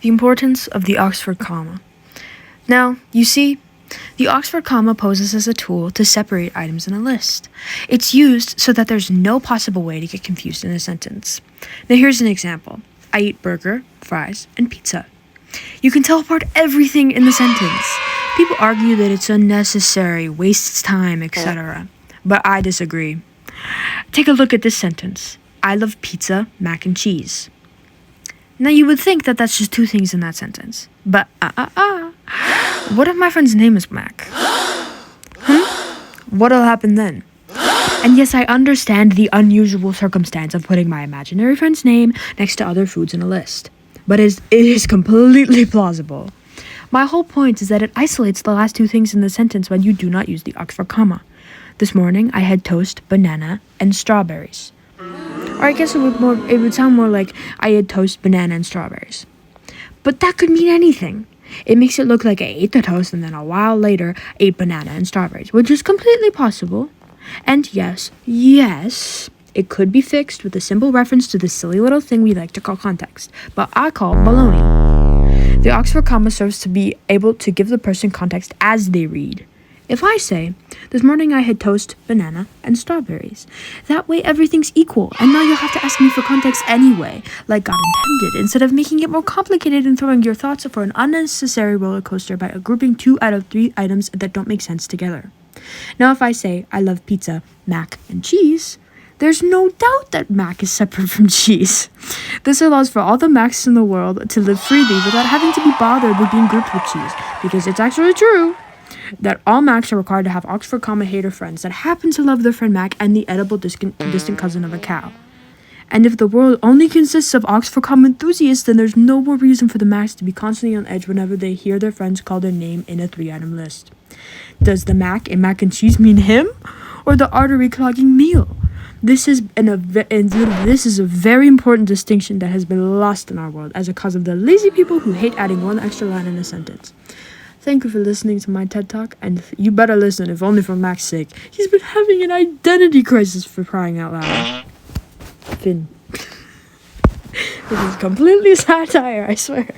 The importance of the Oxford comma. Now, you see, the Oxford comma poses as a tool to separate items in a list. It's used so that there's no possible way to get confused in a sentence. Now here's an example. I eat burger, fries, and pizza. You can teleport everything in the sentence. People argue that it's unnecessary, wastes time, etc. But I disagree. Take a look at this sentence. I love pizza, mac and cheese. Now you would think that that's just two things in that sentence. But what if my friend's name is Mac? What'll happen then? And yes, I understand the unusual circumstance of putting my imaginary friend's name next to other foods in a list. But it is completely plausible. My whole point is that it isolates the last two things in the sentence when you do not use the Oxford comma. This morning, I had toast, banana, and strawberries. Or I guess it would sound more like I had toast, banana, and strawberries. But that could mean anything. It makes it look like I ate the toast and then a while later ate banana and strawberries, which is completely possible. And yes, it could be fixed with a simple reference to the silly little thing we like to call context, but I call baloney. The Oxford comma serves to be able to give the person context as they read. If I say, this morning I had toast, banana, and strawberries, that way everything's equal, and now you'll have to ask me for context anyway, like God intended, instead of making it more complicated and throwing your thoughts for an unnecessary roller coaster by grouping 2 out of 3 items that don't make sense together. Now if I say, I love pizza, mac, and cheese, there's no doubt that mac is separate from cheese. This allows for all the macs in the world to live freely without having to be bothered with being grouped with cheese, because it's actually true that all Macs are required to have Oxford comma hater friends that happen to love their friend Mac and the edible distant cousin of a cow. And if the world only consists of Oxford comma enthusiasts, then there's no more reason for the Macs to be constantly on edge whenever they hear their friends call their name in a 3-item list. Does the Mac in mac and cheese mean him, or the artery clogging meal? This is a very important distinction that has been lost in our world as a cause of the lazy people who hate adding one extra line in a sentence. Thank you for listening to my TED Talk, and you better listen, if only for Mac's sake. He's been having an identity crisis, for crying out loud. Finn. This is completely satire, I swear.